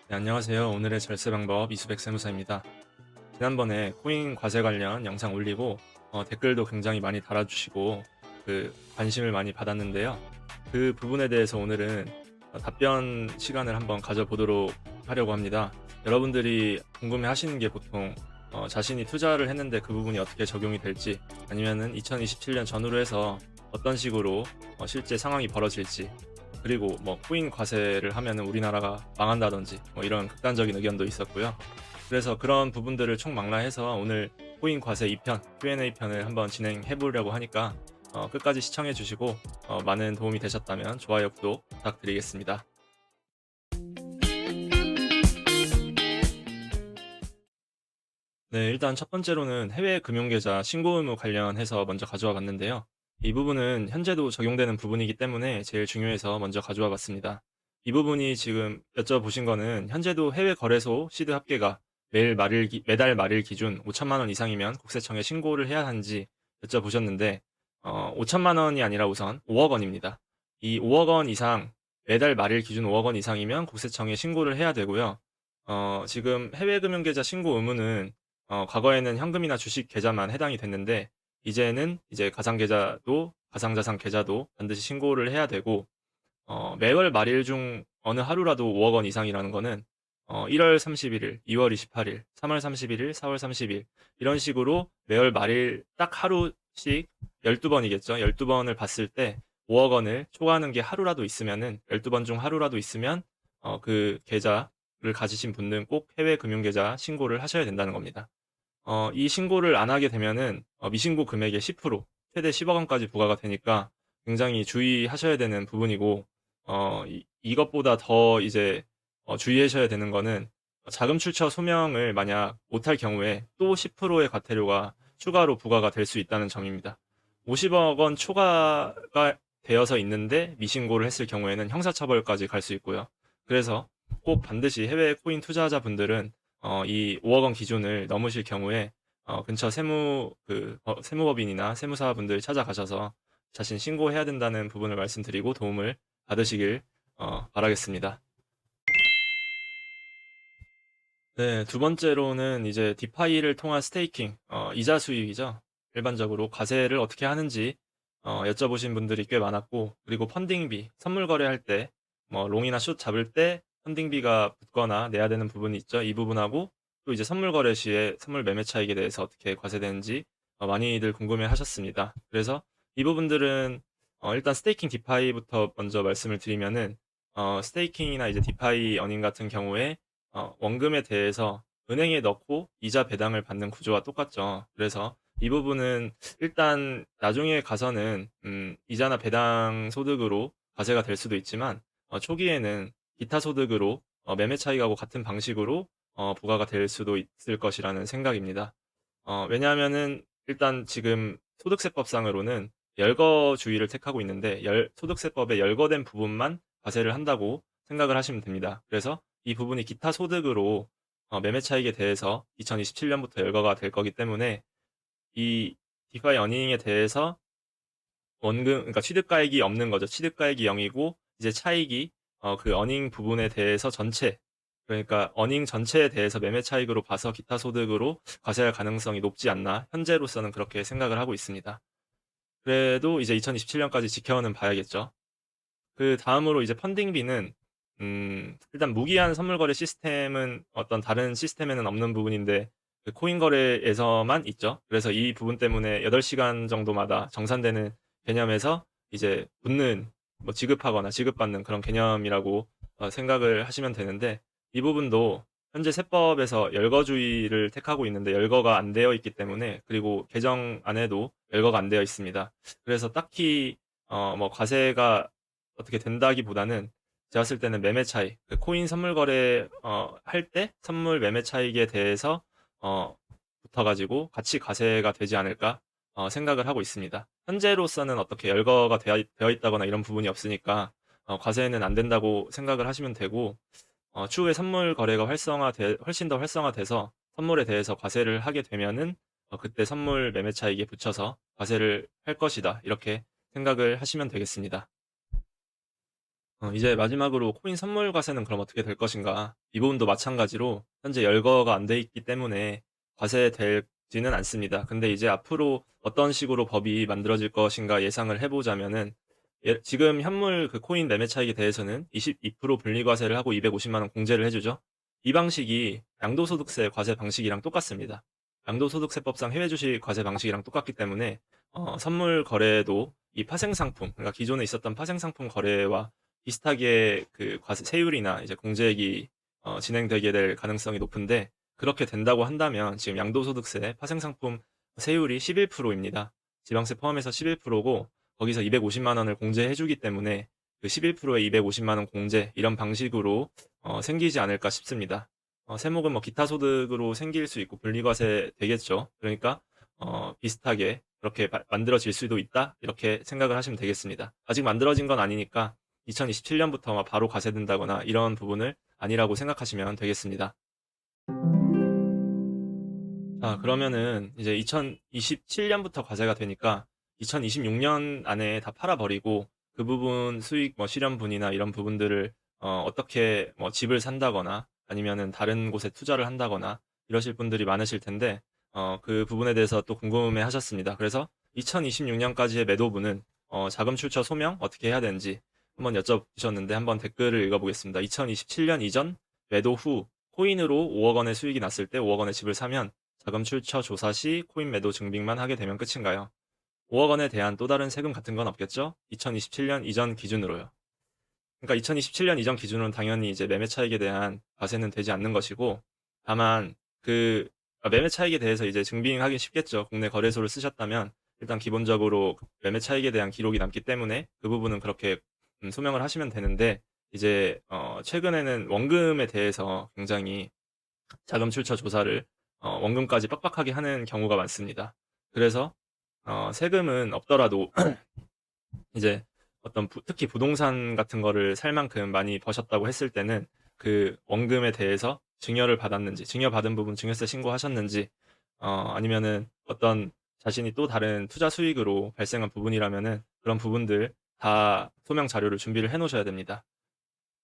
네, 안녕하세요. 오늘의 절세 방법 이수백 세무사입니다. 지난번에 코인 과세 관련 영상 올리고 댓글도 굉장히 많이 달아주시고 관심을 많이 받았는데요. 그 부분에 대해서 오늘은 답변 시간을 한번 가져보도록 하려고 합니다. 여러분들이 궁금해 하시는 게 보통 자신이 투자를 했는데 그 부분이 어떻게 적용이 될지, 아니면은 2027년 전후로 해서 어떤 식으로 실제 상황이 벌어질지, 그리고 뭐 코인 과세를 하면은 우리나라가 망한다든지 뭐 이런 극단적인 의견도 있었고요. 그래서 그런 부분들을 총망라해서 오늘 코인 과세 2편 Q&A 편을 한번 진행해 보려고 하니까 끝까지 시청해 주시고 많은 도움이 되셨다면 좋아요, 구독 부탁드리겠습니다. 네, 일단 첫 번째로는 해외 금융계좌 신고 의무 관련해서 먼저 가져와 봤는데요. 이 부분은 현재도 적용되는 부분이기 때문에 제일 중요해서 먼저 가져와 봤습니다. 이 부분이 지금 여쭤보신 거는 현재도 해외 거래소 시드 합계가 매달 말일 기준 5천만 원 이상이면 국세청에 신고를 해야 하는지 여쭤보셨는데, 5천만 원이 아니라 우선 5억 원입니다. 이 5억 원 이상, 매달 말일 기준 5억 원 이상이면 국세청에 신고를 해야 되고요. 지금 해외 금융계좌 신고 의무는 과거에는 현금이나 주식 계좌만 해당이 됐는데, 이제는 이제 가상계좌도 가상자산 계좌도 반드시 신고를 해야 되고, 매월 말일 중 어느 하루라도 5억 원 이상이라는 거는 1월 31일, 2월 28일, 3월 31일, 4월 30일 이런 식으로 매월 말일 딱 하루씩 12번이겠죠. 12번을 봤을 때 5억 원을 초과하는 게 하루라도 있으면은 12번 중 하루라도 있으면 그 계좌를 가지신 분들은 꼭 해외 금융계좌 신고를 하셔야 된다는 겁니다. 이 신고를 안 하게 되면은 미신고 금액의 10%, 최대 10억 원까지 부과가 되니까 굉장히 주의하셔야 되는 부분이고, 이것보다 더 이제 주의하셔야 되는 거는 자금 출처 소명을 만약 못할 경우에 또 10%의 과태료가 추가로 부과가 될 수 있다는 점입니다. 50억 원 초과가 되어서 있는데 미신고를 했을 경우에는 형사처벌까지 갈 수 있고요. 그래서 꼭 반드시 해외 코인 투자자분들은 이 5억 원 기준을 넘으실 경우에 근처 세무법인이나 세무사분들 찾아가셔서 자신 신고해야 된다는 부분을 말씀드리고 도움을 받으시길 바라겠습니다. 네, 두 번째로는 이제 디파이를 통한 스테이킹, 이자 수익이죠. 일반적으로 과세를 어떻게 하는지 여쭤보신 분들이 꽤 많았고, 그리고 펀딩비, 선물 거래할 때, 뭐 롱이나 숏 잡을 때 펀딩비가 붙거나 내야 되는 부분이 있죠. 이 부분하고 또 이제 선물 거래 시에 선물 매매 차익에 대해서 어떻게 과세되는지 많이들 궁금해 하셨습니다. 그래서 이 부분들은 일단 스테이킹 디파이부터 먼저 말씀을 드리면은, 스테이킹이나 이제 디파이 어닝 같은 경우에 원금에 대해서 은행에 넣고 이자 배당을 받는 구조와 똑같죠. 그래서 이 부분은 일단 나중에 가서는 이자나 배당 소득으로 과세가 될 수도 있지만, 초기에는 기타 소득으로 매매 차익하고 같은 방식으로 부과가 될 수도 있을 것이라는 생각입니다. 왜냐하면은 일단 지금 소득세법상으로는 열거주의를 택하고 있는데, 소득세법에 열거된 부분만 과세를 한다고 생각을 하시면 됩니다. 그래서 이 부분이 기타 소득으로 매매 차익에 대해서 2027년부터 열거가 될 거기 때문에, 이 디파이 어닝에 대해서 그러니까 취득가액이 없는 거죠. 취득가액이 0이고 이제 차익이 그 어닝 부분에 대해서 전체, 그러니까 어닝 전체에 대해서 매매 차익으로 봐서 기타 소득으로 과세할 가능성이 높지 않나 현재로서는 그렇게 생각을 하고 있습니다. 그래도 이제 2027년까지 지켜는 봐야겠죠. 그 다음으로 이제 펀딩비는 일단 무기한 선물 거래 시스템은 어떤 다른 시스템에는 없는 부분인데 그 코인 거래에서만 있죠. 그래서 이 부분 때문에 8시간 정도마다 정산되는 개념에서 이제 붙는, 뭐 지급하거나 지급받는 그런 개념이라고 생각을 하시면 되는데, 이 부분도 현재 세법에서 열거주의를 택하고 있는데 열거가 안 되어 있기 때문에, 그리고 개정 안에도 열거가 안 되어 있습니다. 그래서 딱히 뭐 과세가 어떻게 된다기보다는 제가 봤을 때는 매매 차익, 그 코인 선물 거래 할 때 선물 매매 차익에 대해서 어, 붙어가지고 같이 과세가 되지 않을까 생각을 하고 있습니다. 현재로서는 어떻게 열거가 되어 있다거나 이런 부분이 없으니까 과세는 안 된다고 생각을 하시면 되고, 추후에 선물 거래가 훨씬 더 활성화돼서 선물에 대해서 과세를 하게 되면은 그때 선물 매매 차익에 붙여서 과세를 할 것이다, 이렇게 생각을 하시면 되겠습니다. 이제 마지막으로 코인 선물 과세는 그럼 어떻게 될 것인가? 이 부분도 마찬가지로 현재 열거가 안 돼 있기 때문에 과세되지는 않습니다. 근데 이제 앞으로 어떤 식으로 법이 만들어질 것인가 예상을 해보자면은 지금 현물 그 코인 매매 차익에 대해서는 22% 분리과세를 하고 250만 원 공제를 해주죠. 이 방식이 양도소득세 과세 방식이랑 똑같습니다. 양도소득세법상 해외주식 과세 방식이랑 똑같기 때문에 선물 거래도 이 파생상품, 그러니까 기존에 있었던 파생상품 거래와 비슷하게 그 과세 세율이나 이제 공제액이 진행되게 될 가능성이 높은데, 그렇게 된다고 한다면 지금 양도소득세 파생상품 세율이 11%입니다. 지방세 포함해서 11%고 거기서 250만 원을 공제해주기 때문에 그 11%에 250만 원 공제 이런 방식으로 생기지 않을까 싶습니다. 세목은 뭐 기타 소득으로 생길 수 있고 분리과세 되겠죠. 그러니까 비슷하게 그렇게 만들어질 수도 있다 이렇게 생각을 하시면 되겠습니다. 아직 만들어진 건 아니니까 2027년부터 바로 과세된다거나 이런 부분을 아니라고 생각하시면 되겠습니다. 자, 그러면은 이제 2027년부터 과세가 되니까 2026년 안에 다 팔아버리고 그 부분 수익 뭐 실현분이나 이런 부분들을 어떻게 뭐 집을 산다거나 아니면은 다른 곳에 투자를 한다거나 이러실 분들이 많으실 텐데 그 부분에 대해서 또 궁금해 하셨습니다. 그래서 2026년까지의 매도분은 자금 출처 소명 어떻게 해야 되는지 한번 여쭤보셨는데 한번 댓글을 읽어보겠습니다. 2027년 이전 매도 후 코인으로 5억 원의 수익이 났을 때 5억 원의 집을 사면 자금 출처 조사 시 코인 매도 증빙만 하게 되면 끝인가요? 5억 원에 대한 또 다른 세금 같은 건 없겠죠? 2027년 이전 기준으로요. 그러니까 2027년 이전 기준으로는 당연히 이제 매매 차익에 대한 과세는 되지 않는 것이고, 다만 그 매매 차익에 대해서 이제 증빙하기 쉽겠죠. 국내 거래소를 쓰셨다면 일단 기본적으로 매매 차익에 대한 기록이 남기 때문에 그 부분은 그렇게 소명을 하시면 되는데, 이제 최근에는 원금에 대해서 굉장히 자금 출처 조사를 원금까지 빡빡하게 하는 경우가 많습니다. 그래서 세금은 없더라도 이제 어떤 특히 부동산 같은 거를 살 만큼 많이 버셨다고 했을 때는 그 원금에 대해서 증여를 받았는지, 증여받은 부분 증여세 신고하셨는지, 아니면은 어떤 자신이 또 다른 투자 수익으로 발생한 부분이라면은 그런 부분들 다 소명 자료를 준비를 해 놓으셔야 됩니다.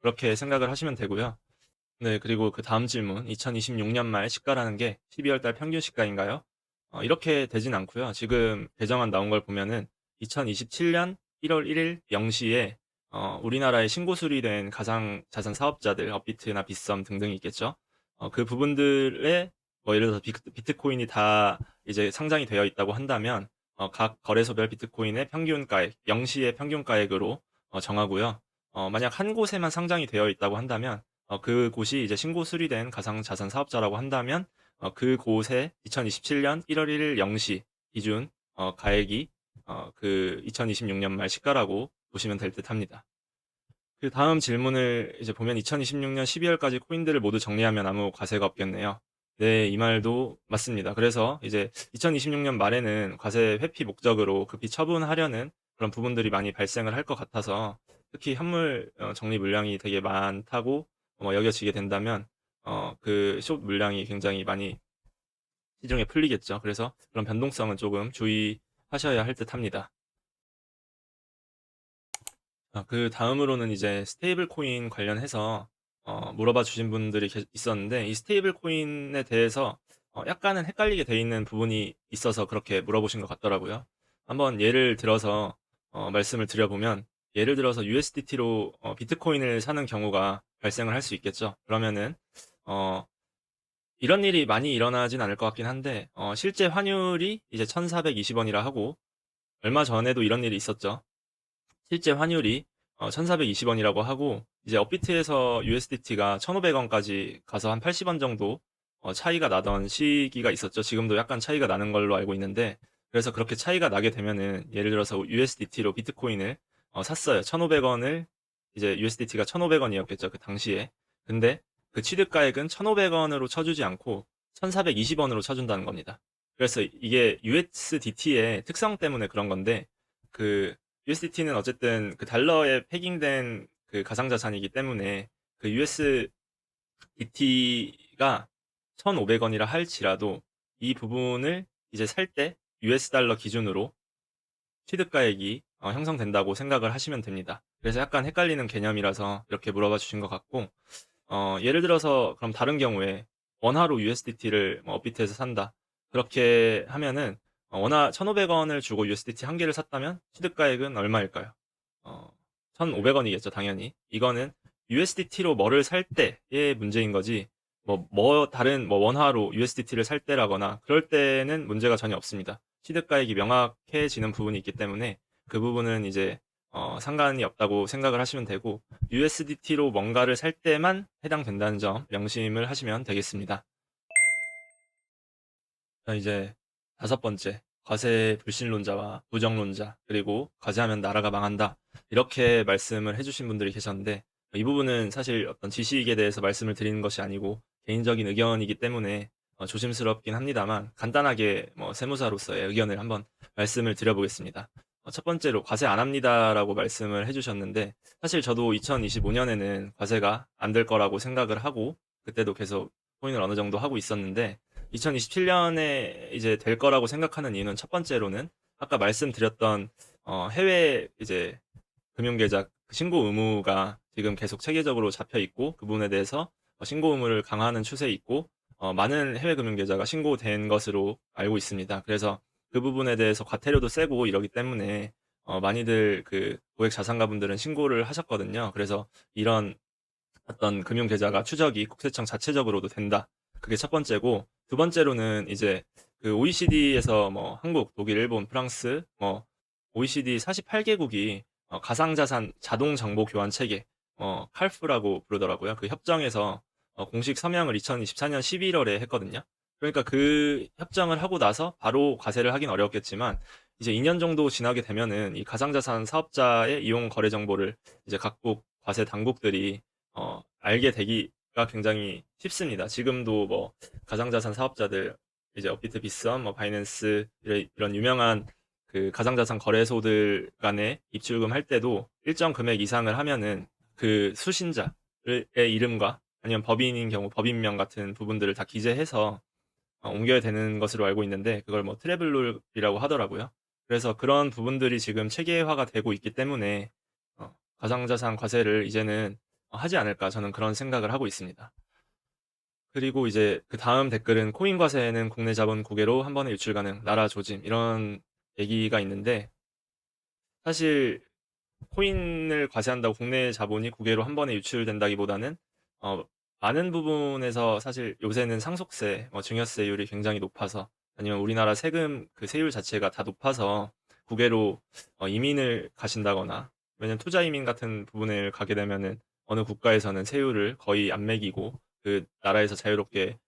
그렇게 생각을 하시면 되고요. 네, 그리고 그 다음 질문. 2026년 말 시가라는 게 12월 달 평균 시가인가요? 이렇게 되진 않고요. 지금 개정안 나온 걸 보면은 2027년 1월 1일 0시에 우리나라에 신고 수리된 가상 자산 사업자들, 업비트나 빗썸 등등이 있겠죠. 그 부분들의 뭐 예를 들어서 비트코인이 다 이제 상장이 되어 있다고 한다면 각 거래소별 비트코인의 평균가액, 0시의 평균가액으로 정하고요. 만약 한 곳에만 상장이 되어 있다고 한다면 그곳이 이제 신고 수리된 가상자산 사업자라고 한다면 그곳에 2027년 1월 1일 0시 기준 가액이 그 2026년 말 시가라고 보시면 될 듯합니다. 그 다음 질문을 이제 보면 2026년 12월까지 코인들을 모두 정리하면 아무 과세가 없겠네요. 네, 이 말도 맞습니다. 그래서 이제 2026년 말에는 과세 회피 목적으로 급히 처분하려는 그런 부분들이 많이 발생을 할 것 같아서 특히 현물 적립 물량이 되게 많다고 여겨지게 된다면 그 숏 물량이 굉장히 많이 시중에 풀리겠죠. 그래서 그런 변동성은 조금 주의하셔야 할 듯합니다. 그 다음으로는 이제 스테이블 코인 관련해서 물어봐 주신 분들이 있었는데 이 스테이블 코인에 대해서 약간은 헷갈리게 돼 있는 부분이 있어서 그렇게 물어보신 것 같더라고요. 한번 예를 들어서 말씀을 드려보면 예를 들어서 USDT로 비트코인을 사는 경우가 발생을 할 수 있겠죠. 그러면은 어, 이런 일이 많이 일어나진 않을 것 같긴 한데 실제 환율이 이제 1420원이라 하고 얼마 전에도 이런 일이 있었죠. 실제 환율이 1420원이라고 하고 이제 업비트에서 USDT가 1500원까지 가서 한 80원 정도 차이가 나던 시기가 있었죠. 지금도 약간 차이가 나는 걸로 알고 있는데 그래서 그렇게 차이가 나게 되면은 예를 들어서 USDT로 비트코인을 샀어요. 1500원을 이제 USDT가 1500원이었겠죠. 그 당시에. 근데 그 취득가액은 1500원으로 쳐주지 않고 1420원으로 쳐준다는 겁니다. 그래서 이게 USDT의 특성 때문에 그런 건데 그 USDT는 어쨌든 그 달러에 패깅된 그 가상자산이기 때문에 그 USDT가 1,500원이라 할지라도 이 부분을 이제 살 때 US 달러 기준으로 취득가액이 형성된다고 생각을 하시면 됩니다. 그래서 약간 헷갈리는 개념이라서 이렇게 물어봐 주신 것 같고, 예를 들어서 그럼 다른 경우에 원화로 USDT를 업비트에서 산다. 그렇게 하면은 원화 1,500원을 주고 USDT 한 개를 샀다면 취득가액은 얼마일까요? 어, 1,500원이겠죠, 당연히. 이거는 USDT로 뭐를 살 때의 문제인 거지, 다른 원화로 USDT를 살 때라거나 그럴 때는 문제가 전혀 없습니다. 취득가액이 명확해지는 부분이 있기 때문에 그 부분은 이제 상관이 없다고 생각을 하시면 되고, USDT로 뭔가를 살 때만 해당된다는 점 명심을 하시면 되겠습니다. 자, 이제 다섯 번째, 과세 불신론자와 부정론자, 그리고 과세하면 나라가 망한다. 이렇게 말씀을 해주신 분들이 계셨는데, 이 부분은 사실 어떤 지식에 대해서 말씀을 드리는 것이 아니고 개인적인 의견이기 때문에 조심스럽긴 합니다만, 간단하게 세무사로서의 의견을 한번 말씀을 드려보겠습니다. 첫 번째로 과세 안 합니다라고 말씀을 해주셨는데, 사실 저도 2025년에는 과세가 안 될 거라고 생각을 하고, 그때도 계속 코인을 어느 정도 하고 있었는데, 2027년에 이제 될 거라고 생각하는 이유는, 첫 번째로는 아까 말씀드렸던 해외 이제 금융계좌 신고 의무가 지금 계속 체계적으로 잡혀 있고, 그 부분에 대해서 신고 의무를 강화하는 추세에 있고, 많은 해외 금융계좌가 신고된 것으로 알고 있습니다. 그래서 그 부분에 대해서 과태료도 세고 이러기 때문에 많이들 그 고액 자산가분들은 신고를 하셨거든요. 그래서 이런 어떤 금융계좌가 추적이 국세청 자체적으로도 된다. 그게 첫 번째고, 두 번째로는 이제 그 OECD에서 한국, 독일, 일본, 프랑스, OECD 48개국이 가상자산 자동 정보 교환 체계, 칼프라고 부르더라고요. 그 협정에서 공식 서명을 2024년 11월에 했거든요. 그러니까 그 협정을 하고 나서 바로 과세를 하긴 어렵겠지만, 이제 2년 정도 지나게 되면은 이 가상자산 사업자의 이용 거래 정보를 이제 각국 과세 당국들이 알게 되기가 굉장히 쉽습니다. 지금도 가상자산 사업자들, 이제 업비트, 비썸, 바이낸스, 이런 유명한 그 가상자산 거래소들 간에 입출금 할 때도 일정 금액 이상을 하면은 그 수신자의 이름과 아니면 법인인 경우 법인명 같은 부분들을 다 기재해서 옮겨야 되는 것으로 알고 있는데, 그걸 트래블룰이라고 하더라고요. 그래서 그런 부분들이 지금 체계화가 되고 있기 때문에 가상자산 과세를 이제는 하지 않을까, 저는 그런 생각을 하고 있습니다. 그리고 이제 그 다음 댓글은, 코인 과세는 국내 자본 국외로 한 번에 유출 가능, 나라 조짐, 이런 얘기가 있는데, 사실 코인을 과세한다고 국내 자본이 국외로 한 번에 유출된다기보다는 어, 많은 부분에서 사실 요새는 상속세, 증여세율이 굉장히 높아서, 아니면 우리나라 세금 그 세율 자체가 다 높아서 국외로 이민을 가신다거나, 왜냐면 투자 이민 같은 부분을 가게 되면은 어느 국가에서는 세율을 거의 안 매기고 그 나라에서 자유롭게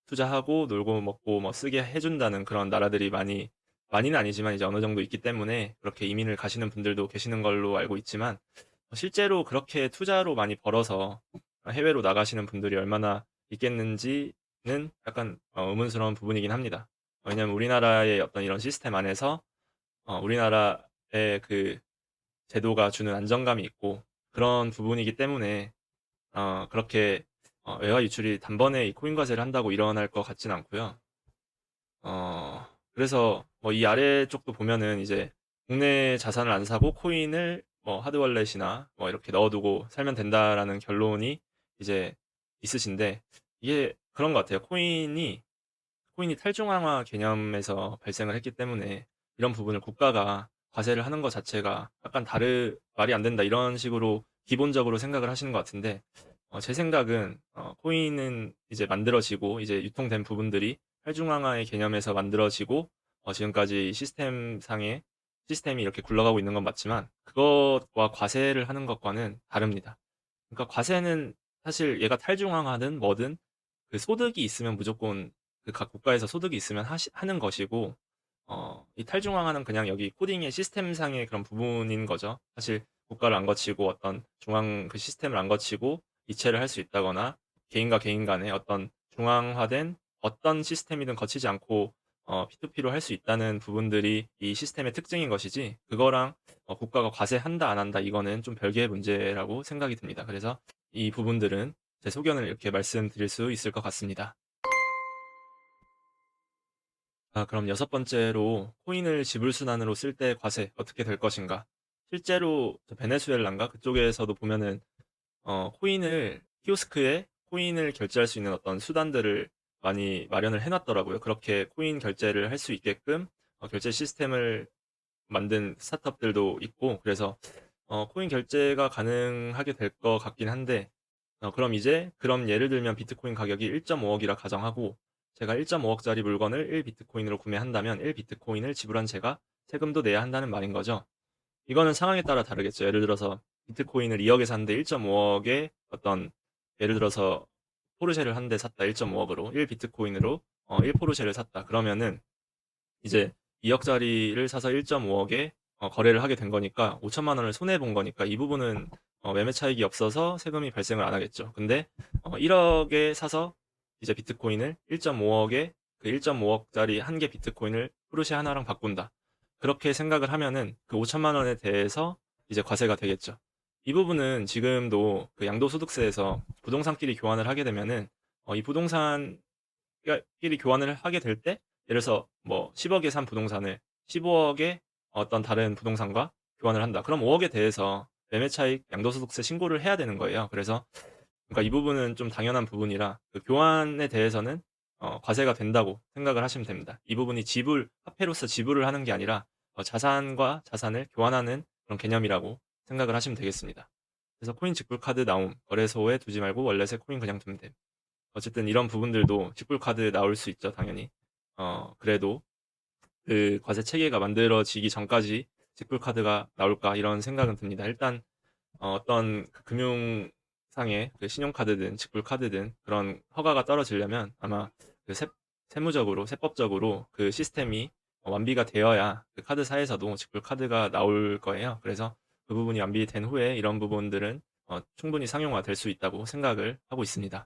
투자하고 놀고 먹고 쓰게 해준다는 그런 나라들이 많이는 아니지만 이제 어느 정도 있기 때문에 그렇게 이민을 가시는 분들도 계시는 걸로 알고 있지만, 실제로 그렇게 투자로 많이 벌어서 해외로 나가시는 분들이 얼마나 있겠는지는 약간 의문스러운 부분이긴 합니다. 왜냐하면 우리나라의 어떤 이런 시스템 안에서 우리나라의 그 제도가 주는 안정감이 있고 그런 부분이기 때문에 그렇게 외화 유출이 단번에 이 코인 과세를 한다고 일어날 것 같진 않고요. 그래서 이 아래쪽도 보면은 이제 국내 자산을 안 사고 코인을 하드월렛이나 이렇게 넣어두고 살면 된다라는 결론이 이제 있으신데, 이게 그런 것 같아요. 코인이 탈중앙화 개념에서 발생을 했기 때문에 이런 부분을 국가가 과세를 하는 것 자체가 약간 말이 안 된다, 이런 식으로 기본적으로 생각을 하시는 것 같은데, 제 생각은 코인은 이제 만들어지고 이제 유통된 부분들이 탈중앙화의 개념에서 만들어지고 지금까지 시스템이 이렇게 굴러가고 있는 건 맞지만, 그것과 과세를 하는 것과는 다릅니다. 그러니까 과세는 사실 얘가 탈중앙화든 뭐든 그 소득이 있으면 무조건, 그 각 국가에서 소득이 있으면 하는 것이고, 이 탈중앙화는 그냥 여기 코딩의 시스템상의 그런 부분인 거죠. 사실 국가를 안 거치고 어떤 중앙 그 시스템을 안 거치고 이체를 할 수 있다거나, 개인과 개인 간의 어떤 중앙화된 어떤 시스템이든 거치지 않고 P2P로 할 수 있다는 부분들이 이 시스템의 특징인 것이지, 그거랑 국가가 과세한다 안 한다, 이거는 좀 별개의 문제라고 생각이 듭니다. 그래서 이 부분들은 제 소견을 이렇게 말씀드릴 수 있을 것 같습니다. 그럼 여섯 번째로, 코인을 지불순환으로 쓸 때 과세 어떻게 될 것인가? 실제로 베네수엘라인가 그쪽에서도 보면은 코인을 키오스크에 코인을 결제할 수 있는 어떤 수단들을 많이 마련을 해 놨더라고요. 그렇게 코인 결제를 할 수 있게끔 결제 시스템을 만든 스타트업들도 있고, 그래서 코인 결제가 가능하게 될 것 같긴 한데, 그럼 예를 들면 비트코인 가격이 1.5억이라 가정하고 제가 1.5억짜리 물건을 1 비트코인으로 구매한다면 1 비트코인을 지불한 제가 세금도 내야 한다는 말인 거죠. 이거는 상황에 따라 다르겠죠. 예를 들어서 비트코인을 2억에 샀는데 1.5억에 예를 들어서 포르쉐를 한 대 샀다. 1.5억으로 1 비트코인으로 1 포르쉐를 샀다. 그러면은 이제 2억짜리를 사서 1.5억에 거래를 하게 된 거니까 5천만 원을 손해 본 거니까 이 부분은 매매 차익이 없어서 세금이 발생을 안 하겠죠. 근데 1억에 사서 이제 비트코인을 1.5억에 그 1.5억짜리 한 개 비트코인을 포르쉐 하나랑 바꾼다. 그렇게 생각을 하면은 그 5천만 원에 대해서 이제 과세가 되겠죠. 이 부분은 지금도 그 양도소득세에서 부동산끼리 교환을 하게 되면은 이 부동산 끼리 교환을 하게 될 때, 예를 들어서 뭐 10억에 산 부동산을 15억에 어떤 다른 부동산과 교환을 한다. 그럼 5억에 대해서 매매 차익 양도소득세 신고를 해야 되는 거예요. 그래서 그러니까 이 부분은 좀 당연한 부분이라 그 교환에 대해서는 과세가 된다고 생각을 하시면 됩니다. 이 부분이 화폐로서 지불을 하는 게 아니라 자산과 자산을 교환하는 그런 개념이라고 생각을 하시면 되겠습니다. 그래서 코인 직불 카드 나옴, 거래소에 두지 말고 월렛에 코인 그냥 두면 됨. 어쨌든 이런 부분들도 직불 카드 나올 수 있죠, 당연히. 그래도 그 과세 체계가 만들어지기 전까지 직불 카드가 나올까 이런 생각은 듭니다. 일단 어떤 그 금융상의 그 신용카드든 직불 카드든 그런 허가가 떨어지려면 아마 그 세무적으로 세법적으로 그 시스템이 완비가 되어야 그 카드사에서도 직불 카드가 나올 거예요. 그래서 그 부분이 완비된 후에 이런 부분들은 충분히 상용화 될 수 있다고 생각을 하고 있습니다.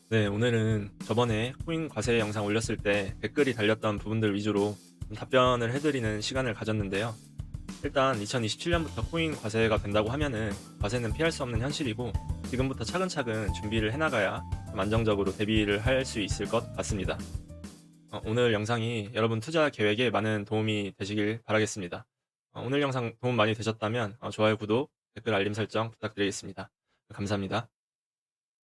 네, 오늘은 저번에 코인 과세 영상 올렸을 때 댓글이 달렸던 부분들 위주로 좀 답변을 해드리는 시간을 가졌는데요. 일단 2027년부터 코인 과세가 된다고 하면은 과세는 피할 수 없는 현실이고, 지금부터 차근차근 준비를 해나가야 좀 안정적으로 대비를 할 수 있을 것 같습니다. 오늘 영상이 여러분 투자 계획에 많은 도움이 되시길 바라겠습니다. 오늘 영상 도움 많이 되셨다면 좋아요, 구독, 댓글 알림 설정 부탁드리겠습니다. 감사합니다.